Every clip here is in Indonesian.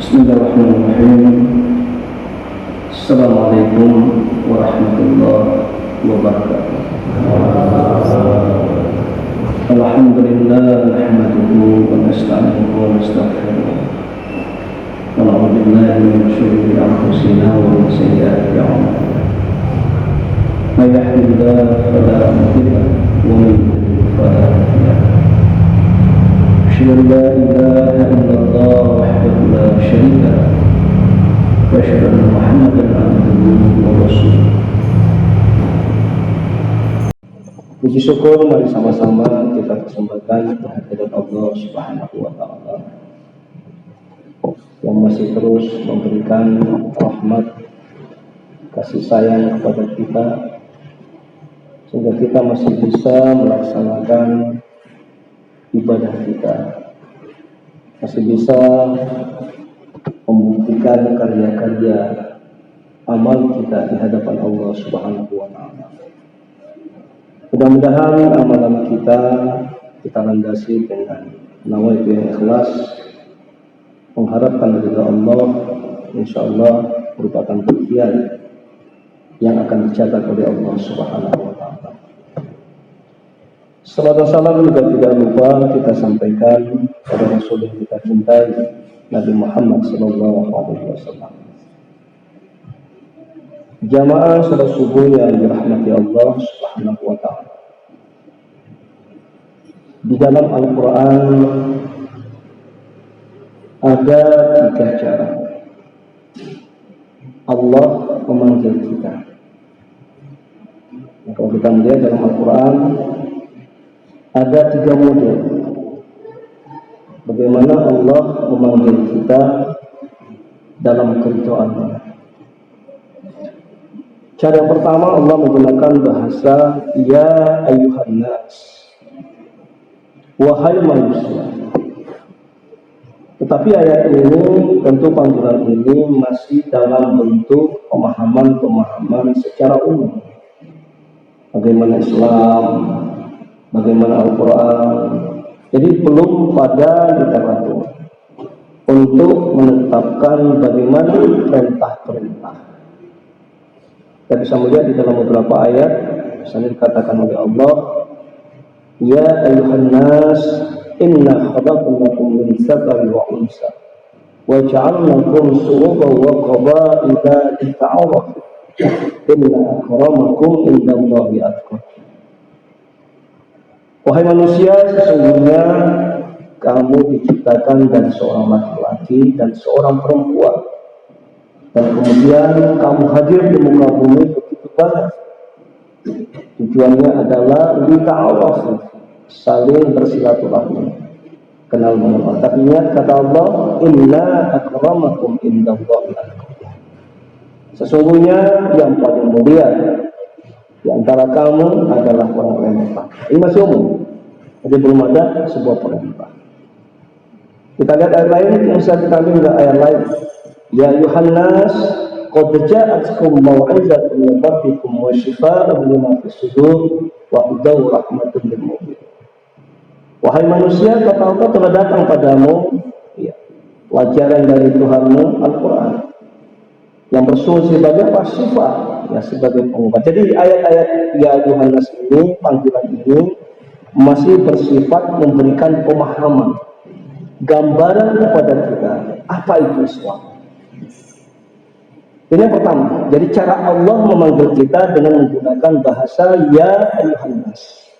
Bismillahirrahmanirrahim. Assalamualaikum warahmatullahi wabarakatuh. Alhamdulillah nahmaduhu wa nasta'inuhu wa nastaghfiruh. Wa na'udzu billahi min shururi anfusina wa min sayyiati a'malina. May yahdihillahu fala mudilla lahu wa may yudlil fala hadiya lahu. أشهد أن لا إله إلا الله وحده لا شريك له وأشهد أن محمدا عبده ورسوله. Puji syukur mari sama-sama kita persembahkan kehadirat Allah Subhanahu wa taala yang masih terus memberikan rahmat kasih sayang kepada kita sehingga kita masih bisa melaksanakan ibadah kita, masih bisa membuktikan karya-karya amal kita di hadapan Allah Subhanahu wa taala. Mudah-mudahan amalan kita landasi dengan nawaitu yang ikhlas, mengharapkan ridha Allah, insyaallah merupakan bagian yang akan dicatat oleh Allah Subhanahu wa taala. Salam dan salam juga tidak lupa kita sampaikan kepada Rasul yang kita cintai, Nabi Muhammad SAW. Jamaah salat subuh yang dirahmati Allah Subhanahu wa taala. Di dalam Al-Quran ada 3 cara Allah memanggil kita. Kalau kita melihat dalam Al-Quran ada 3 model bagaimana Allah memanggil kita dalam keridhaannya. Cara yang pertama, Allah menggunakan bahasa ya ayyuhan nas, wahai manusia. Tetapi ayat ini, tentu panggilan ini masih dalam bentuk pemahaman secara umum. Bagaimana Islam, bagaimana Al-Quran. Jadi belum pada literatur untuk menetapkan bagaimana perintah-perintah. Kita bisa melihat di dalam beberapa ayat, misalnya dikatakan oleh Allah, ya ayyuhan nas, inna khalaqnakum min dzakarin wa unsa wa ja'alnakum syu'uban wa qabaila lita'arafu inna akramakum indallahi atqakum. Wahai manusia, sesungguhnya kamu diciptakan dari seorang laki-laki dan seorang perempuan, dan kemudian kamu hadir di muka bumi begitu banyak. Tujuannya adalah lita'arafu, saling bersilaturahmi, kenal mengenal. Tapi ingat kata Allah, inna akramakum indallahi atqakum. Sesungguhnya yang paling mulia di antara kamu adalah orang-orang yang bertakwa. Ini masih umum, jadi belum ada sebuah perintah. Kita lihat ayat lain yang bisa kita ambil dari ayat lain. Ya ayyuhan nas, qad ja'atkum mau'izatun min rabbikum wa shifaa'un lima fis sudur wa hudan wa rahmatun lil mu'minin. Wahai manusia, kata Allah, telah datang padamu pelajaran dari Tuhanmu, Al-Quran, yang bersumber sebagai apa? Sifat, ya, sebagai pengobat. Jadi ayat-ayat ya ayyuhan nas ini, panggilan ini masih bersifat memberikan pemahaman, gambaran kepada kita apa itu Islam. Ini yang pertama. Jadi cara Allah memanggil kita dengan menggunakan bahasa ya ayyuhan nas.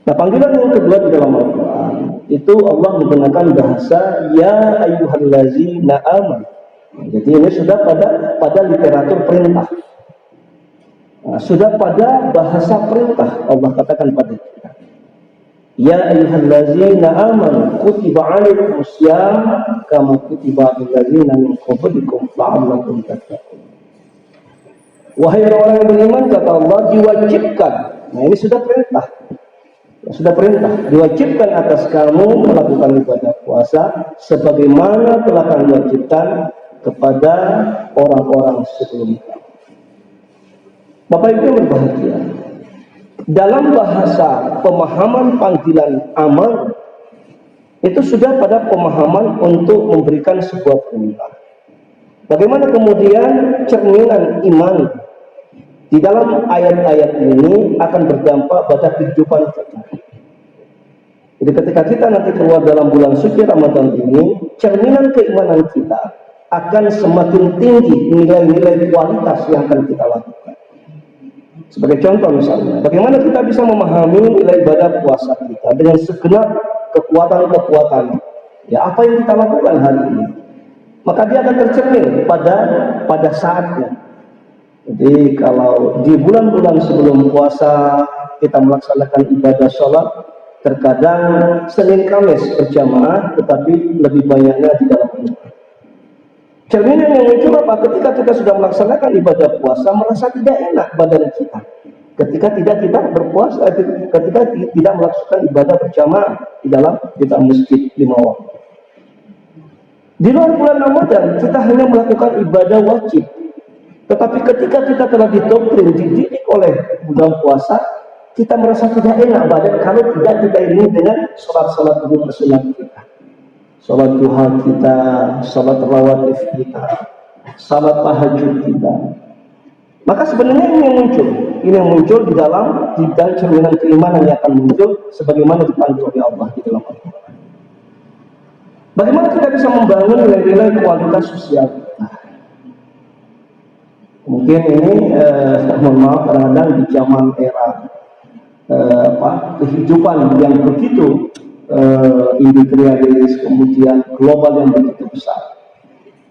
Nah, panggilan yang kedua di dalam Al-Quran itu Allah menggunakan bahasa ya ayyuhallazina amanu. Jadi ini sudah pada literatur perintah. Nah, sudah pada bahasa perintah Allah katakan pada kita. Ya ayyuhallazina amanu kutiba 'alaikumus syiyam kama kutiba 'alal ladzina min qablikum la'allakum tattaqun. Wahai orang yang beriman, kata Allah, diwajibkan. Nah, ini sudah perintah. Ya, sudah perintah, diwajibkan atas kamu melakukan ibadah puasa sebagaimana telah kami wajibkan kepada orang-orang sebelum kamu. Bapak Ibu yang berbahagia, dalam bahasa pemahaman panggilan amal itu sudah pada pemahaman untuk memberikan sebuah perintah. Bagaimana kemudian cerminan iman di dalam ayat-ayat ini akan berdampak pada kehidupan kita. Jadi ketika kita nanti keluar dalam bulan suci Ramadan ini, cerminan keimanan kita akan semakin tinggi nilai-nilai kualitas yang akan kita lakukan. Sebagai contoh misalnya, bagaimana kita bisa memahami nilai ibadah puasa kita dengan segenap kekuatan-kekuatan. Ya, apa yang kita lakukan hari ini, maka dia akan tercermin pada saatnya. Jadi kalau di bulan-bulan sebelum puasa kita melaksanakan ibadah sholat, terkadang Senin Kamis berjamaah, tetapi lebih banyaknya di dalam rumah. Cerminan yang muncul apa? Ketika kita sudah melaksanakan ibadah puasa, merasa tidak enak badan kita. Ketika tidak kita berpuasa, ketika tidak melakukan ibadah berjamaah di dalam masjid 5 waktu. Di luar bulan Ramadan, kita hanya melakukan ibadah wajib. Tetapi ketika kita telah didoktrin, dididik oleh bulan puasa, kita merasa tidak enak badan kalau tidak kita ini dengan sholat-sholat sunat kita, sholat duha kita, sholat rawatib kita, sholat tahajud kita. Maka sebenarnya ini yang muncul di dalam cerminan keimanan yang akan muncul sebagaimana dipanggil oleh Allah di dalam Al-Quran. Bagaimana kita bisa membangun nilai-nilai kualitas sosial kita? Mungkin ini mohon maaf, kadang-kadang di zaman era kehidupan yang begitu industrialis, kemudian global yang begitu besar,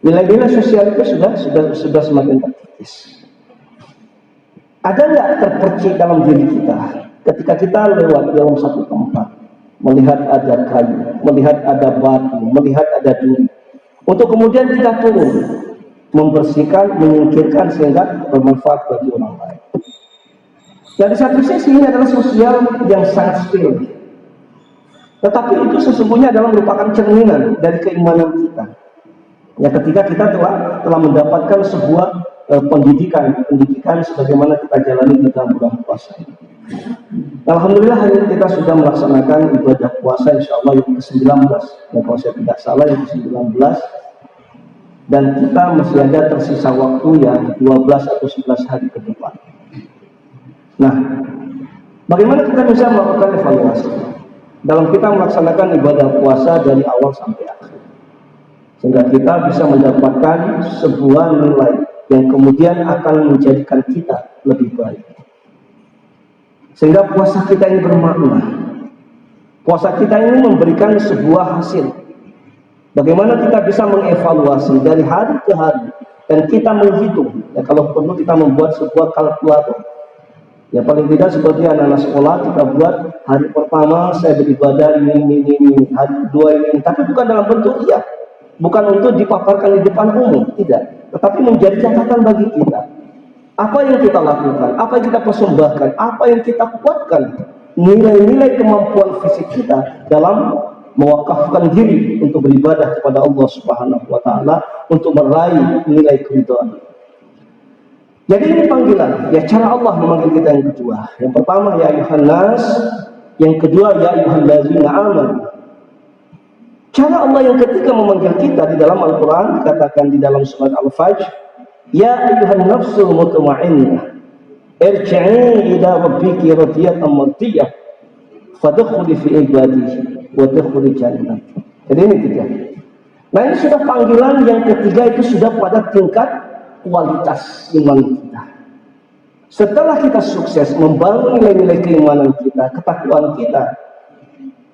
nilai-nilai sosial itu sudah semakin terkikis. Ada nggak terpercik dalam diri kita ketika kita lewat dalam satu tempat, melihat ada kayu, melihat ada batu, melihat ada duri, untuk kemudian kita turun membersihkan, menyingkirkan sehingga bermanfaat bagi orang lain. Dari satu sisi ini adalah sosial yang sangat spill, tetapi itu sesungguhnya adalah merupakan cerminan dari keimanan kita. Ya, ketika kita telah mendapatkan sebuah pendidikan sebagaimana kita jalani di dalam bulan puasa. Alhamdulillah hari ini kita sudah melaksanakan ibadah puasa insya Allah yang ke-19, dan kalau saya tidak salah yang ke-19, dan kita masih ada tersisa waktu yang 12 atau 11 hari ke depan. Nah, bagaimana kita bisa melakukan evaluasi dalam kita melaksanakan ibadah puasa dari awal sampai akhir, sehingga kita bisa mendapatkan sebuah nilai yang kemudian akan menjadikan kita lebih baik, sehingga puasa kita ini bermakna. Puasa kita ini memberikan sebuah hasil. Bagaimana kita bisa mengevaluasi dari hari ke hari, dan kita menghitung, ya, kalau perlu kita membuat sebuah kalkulator. Ya, paling tidak seperti anak-anak sekolah, kita buat hari pertama saya beribadah ini, hari kedua ini, tapi bukan dalam bentuk bukan untuk dipaparkan di depan umum, tidak, tetapi menjadi catatan bagi kita. Apa yang kita lakukan, apa yang kita persembahkan, apa yang kita kuatkan, nilai-nilai kemampuan fisik kita dalam mewakafkan diri untuk beribadah kepada Allah Subhanahu wa Ta'ala, untuk meraih nilai keridhaan. Jadi ini panggilan, ya, cara Allah memanggil kita yang kedua. Yang pertama, ya ayuhan nas, yang kedua, ya ayyuhallazina amanu. Cara Allah yang ketiga memanggil kita di dalam Al-Quran dikatakan di dalam surat Al-Fajr, ya ayyuhan nafsul mutmainnah, irji'i ila rabbiki radiyatan mardiyah, fadkhuli fi ibadihi wa dkhuli jannah. Jadi ini tiga. Nah, ini sudah panggilan yang ketiga, itu sudah pada tingkat kualitas iman kita. Setelah kita sukses membangun nilai-nilai keimanan kita, ketakwaan kita,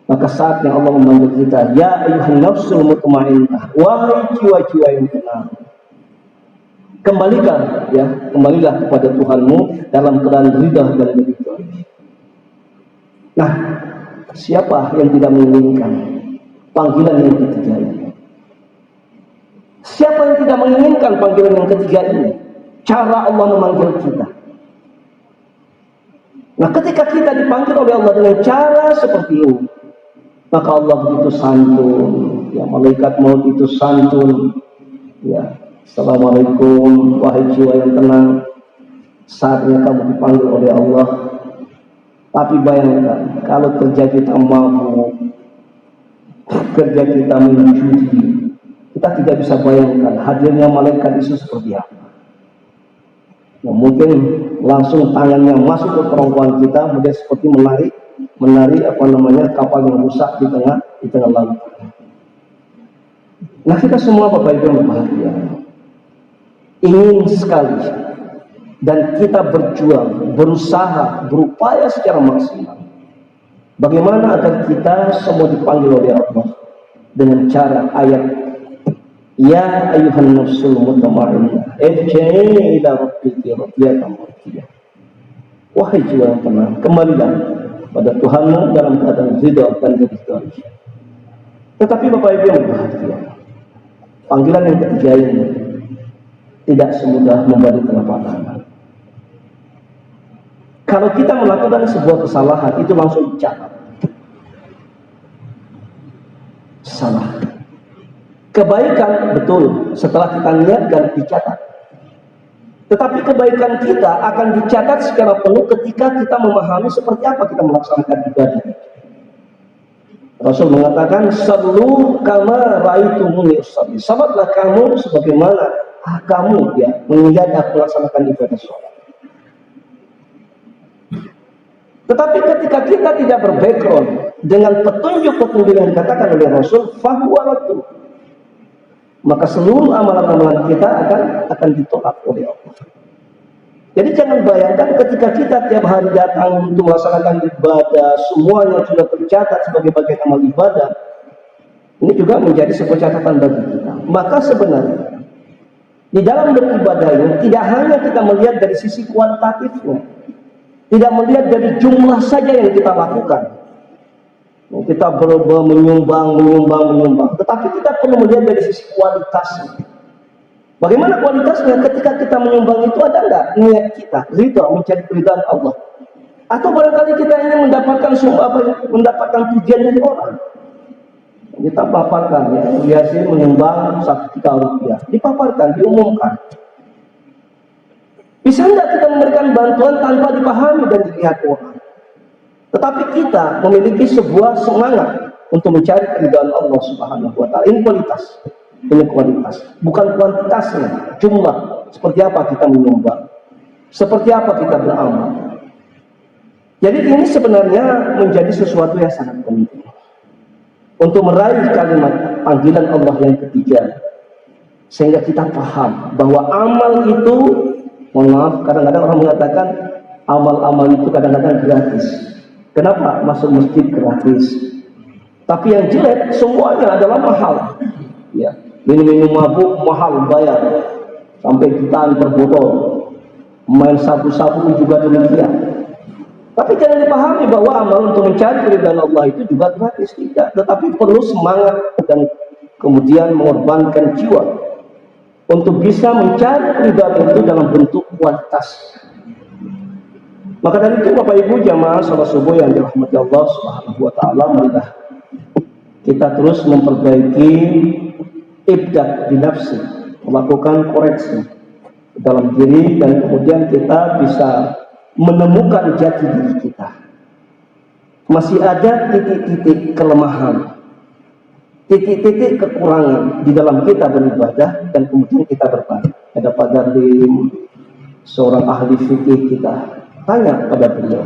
maka saatnya Allah memanggil kita, ya ayyuhan nafsul mutmainnah, wahai jiwa-jiwa yang tenang, kembalilah kepada Tuhanmu dalam keadaan ridha dan ridha. Nah, siapa yang tidak menginginkan panggilan yang ketiga ini? Siapa yang tidak menginginkan panggilan yang ketiga ini? Cara Allah memanggil kita. Nah, ketika kita dipanggil oleh Allah dengan cara seperti ini, maka Allah begitu santun, ya, malaikat maut itu santun, ya, assalamualaikum wahai jiwa yang tenang, saatnya kamu dipanggil oleh Allah. Tapi bayangkan kalau terjadi tak mampu, kerja kita mencuci, kita tidak bisa bayangkan hadirnya malaikat itu seperti apa. Nah, mungkin langsung tangannya masuk ke kerongkongan kita, kemudian seperti menari kapal yang rusak di tengah laut. Nah, kita semua Bapak Ibu yang berbahagia ingin sekali dan kita berjuang, berusaha, berupaya secara maksimal. Bagaimana agar kita semua dipanggil oleh Allah dengan cara ayat ya ayyuhan nafsul mutmainnah irji'i ila rabbiki radiyatan mardiyah. Wahai jiwa yang tenang, kembalilah pada Tuhanmu dalam keadaan ridha dan ridha. Tetapi Bapak Ibu yang berbahagia, panggilan yang ketiga ini tidak semudah membalik telapak tangan. Kalau kita melakukan sebuah kesalahan, itu langsung dicatat. Salah. Kebaikan, betul, setelah kita niatkan dicatat. Tetapi kebaikan kita akan dicatat secara penuh ketika kita memahami seperti apa kita melaksanakan ibadah. Rasul mengatakan, "Sallu kama ra'aitumuni usalli." Salatlah kamu sebagaimana kamu melihat aku melaksanakan ibadah sholat. Tetapi ketika kita tidak berbackground dengan petunjuk-petunjuk yang dikatakan oleh Rasul, fahuwa raddu, maka seluruh amalan-amalan kita akan ditolak oleh Allah. Jadi jangan bayangkan ketika kita tiap hari datang untuk melaksanakan ibadah, semuanya sudah tercatat sebagai bagian amal ibadah. Ini juga menjadi sebuah catatan bagi kita. Maka sebenarnya di dalam beribadah ini tidak hanya kita melihat dari sisi kuantitatifnya, tidak melihat dari jumlah saja yang kita lakukan. Kita menyumbang, tetapi kita perlu melihat dari sisi kualitasnya. Bagaimana kualitasnya? Ketika kita menyumbang itu ada enggak niat kita ridha, mencari keridhaan Allah, atau barangkali kita ingin mendapatkan pujian dari orang. Kita paparkan biasa menyumbang 1 juta rupiah, dipaparkan, diumumkan. Bisa enggak kita memberikan bantuan tanpa dipahami dan dilihat orang? Tetapi kita memiliki sebuah semangat untuk mencari keridhaan Allah Subhanahu wa Ta'ala. Ini kualitas. Ini kualitas, bukan kuantitasnya, jumlah. Seperti apa kita menyumbang, seperti apa kita beramal. Jadi ini sebenarnya menjadi sesuatu yang sangat penting untuk meraih kalimat panggilan Allah yang ketiga, sehingga kita paham bahwa amal itu, mohon maaf, kadang-kadang orang mengatakan amal-amal itu kadang-kadang gratis. Kenapa masuk masjid gratis? Tapi yang jelek semuanya adalah mahal. Ya, minum mabuk mahal, bayar sampai jutaan per botol. Main sabu-sabu juga demikian. Tapi jangan dipahami bahwa amal untuk mencari keridhaan Allah itu juga gratis, tidak. Tetapi perlu semangat dan kemudian mengorbankan jiwa untuk bisa mencari keridhaan itu dalam bentuk kualitas. Maka dari itu Bapak Ibu jamaah salat subuh yang dirahmati Allah Subhanahu wa Ta'ala, marilah kita terus memperbaiki ibdah di nafsi, melakukan koreksi dalam diri, dan kemudian kita bisa menemukan jati diri kita. Masih ada titik-titik kelemahan, titik-titik kekurangan di dalam kita beribadah, dan kemudian kita bertanya. Ada Pak Darlim, seorang ahli fikih, kita tanya pada beliau.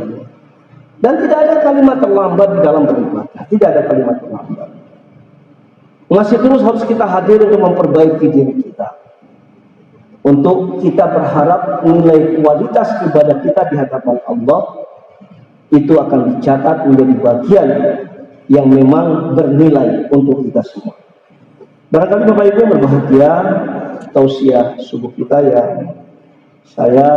Dan tidak ada kalimat terlambat di dalam beribadah, tidak ada kalimat terlambat. Masih terus harus kita hadir untuk memperbaiki diri kita, untuk kita berharap nilai kualitas ibadah kita di hadapan Allah itu akan dicatat menjadi bagian yang memang bernilai untuk kita semua. Barangkali Bapak Ibu yang berbahagia, tausiah subuh kita yang saya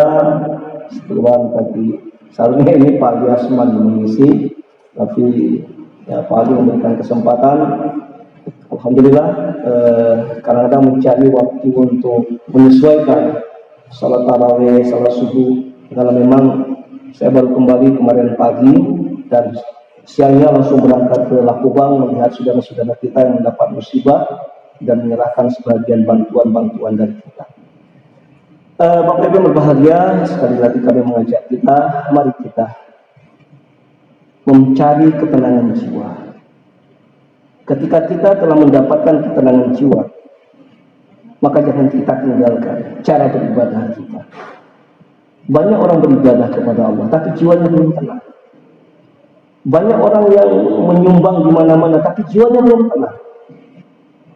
setelah tadi, seharusnya ini Pak Yasman mengisi, tapi ya Pak Ali memberikan kesempatan. Alhamdulillah, kadang-kadang mencari waktu untuk menyesuaikan salat tarawih, salat subuh, karena memang saya baru kembali kemarin pagi dan siangnya langsung berangkat ke Lakubang melihat saudara-saudara kita yang mendapat musibah dan menyerahkan sebagian bantuan-bantuan dari kita. Bapak Ibu berbahagia, sekali lagi kami mengajak kita, mari kita mencari ketenangan jiwa. Ketika kita telah mendapatkan ketenangan jiwa, maka jangan kita tinggalkan cara beribadah kita. Banyak orang beribadah kepada Allah, tapi jiwanya belum tenang. Banyak orang yang menyumbang di mana-mana, tapi jiwanya belum tenang.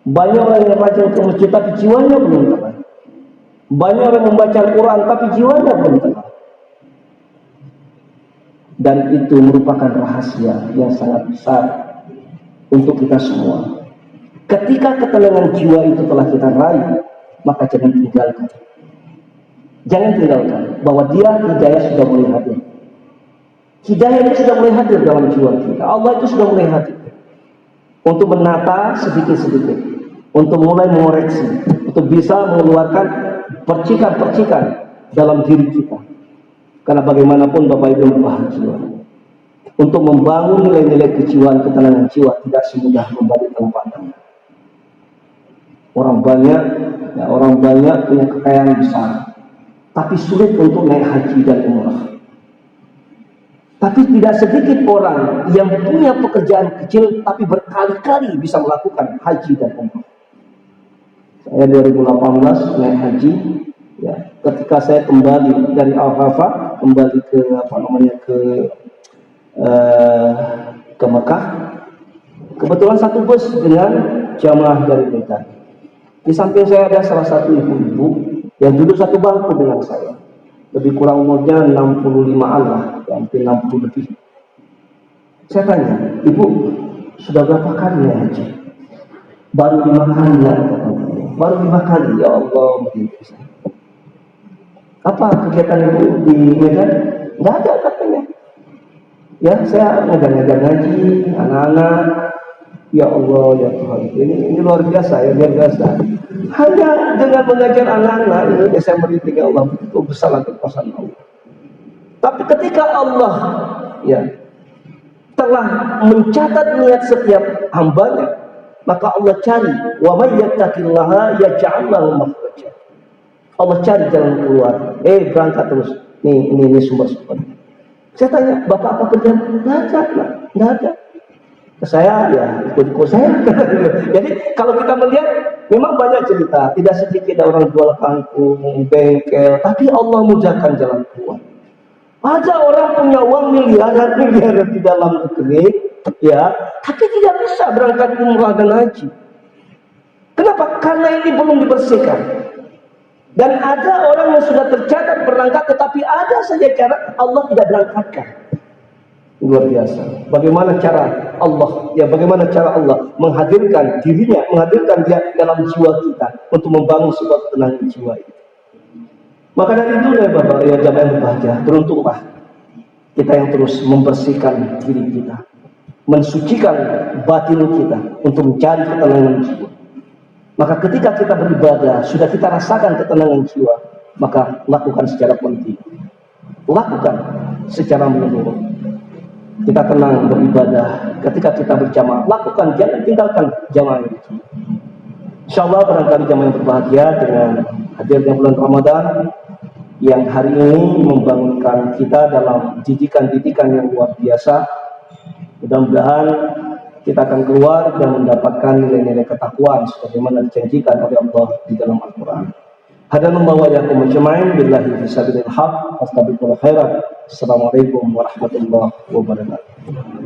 Banyak orang yang rajin ke masjid, tapi jiwanya belum tenang. Banyak orang membaca Al-Quran, tapi jiwanya belum tenang. Dan itu merupakan rahasia yang sangat besar untuk kita semua. Ketika ketenangan jiwa itu telah kita raih, maka jangan tinggalkan. Jangan tinggalkan bahwa dia hidayah sudah mulai hadir. Hidayah itu sudah mulai hadir dalam jiwa kita. Allah itu sudah mulai hadir untuk menata sedikit-sedikit, untuk mulai mengoreksi, untuk bisa mengeluarkan percikan-percikan dalam diri kita. Karena bagaimanapun Bapak Ibu bahagia, untuk membangun nilai-nilai kejiwaan, ketenangan jiwa tidak semudah membalik telapak tangan. Orang banyak punya kekayaan besar, tapi sulit untuk naik haji dan umrah. Tapi tidak sedikit orang yang punya pekerjaan kecil tapi berkali-kali bisa melakukan haji dan umrah. Saya 2018 naik haji, ya, ketika saya kembali dari Arafah, kembali ke Mekah, kebetulan satu bus dengan jamaah dari Medan. Di samping saya ada salah satu ibu-ibu yang duduk satu bangku dengan saya. Lebih kurang umurnya 65-an lah, hampir 60 lebih. Saya tanya, "Ibu, sudah berapa kali ya haji?" "Baru 5 kali ya." "Baru 5 kali, ya Allah." "Apa kegiatan ibu di Medan?" "Nggak ada," katanya. "Ya, saya ngajar-ngajar ngaji, anak-anak." Ya Allah, ya Tuhan, ini luar biasa, ya luar biasa. Hanya dengan mengajar anak-anak ini saya merintik, ya Allah, itu besarlah kekuasaan Allah. Tapi ketika Allah, ya, telah mencatat niat setiap hambanya, maka Allah cari, wa may yattaqillaha yaj'al lahu makhraja. Allah cari jalan keluar. Berangkat terus. Ini sumber-sumber. Saya tanya, "Bapak apa kerjaan?" Nggak ada. Saya ya ikut-ikut saya. Jadi kalau kita melihat, memang banyak cerita, tidak sedikit orang jual kangkung, bengkel, tapi Allah mudahkan jalan keluar. Ada orang punya uang miliaran di dalam negeri, ya, tapi tidak bisa berangkat umrah dan haji. Kenapa? Karena ini belum dibersihkan. Dan ada orang yang sudah tercatat berangkat, tetapi ada saja cara Allah tidak berangkatkan. Luar biasa. Bagaimana cara Allah? Ya, bagaimana cara Allah menghadirkan dirinya, menghadirkan dia dalam jiwa kita untuk membangun sebuah ketenangan jiwa itu. Maka dari itu ya Bapak, ya jamaah yang berbahagia, beruntunglah kita yang terus membersihkan diri kita, mensucikan batin kita untuk mencari ketenangan jiwa. Maka ketika kita beribadah, sudah kita rasakan ketenangan jiwa, maka lakukan secara penting, lakukan secara menyeluruh. Kita tenang beribadah. Ketika kita berjamaah, lakukan, jangan tinggalkan jamaah itu. Insyaallah barangkali jamaah yang berbahagia dengan hadirnya bulan Ramadan yang hari ini membangunkan kita dalam didikan-didikan yang luar biasa. Mudah-mudahan kita akan keluar dan mendapatkan nilai-nilai ketakwaan sebagaimana dijanjikan oleh Allah di dalam Al-Quran. Hada membawa yakum majma'in billahi fisabilil haq, astaghfirullah khairat. Assalamualaikum warahmatullahi wabarakatuh.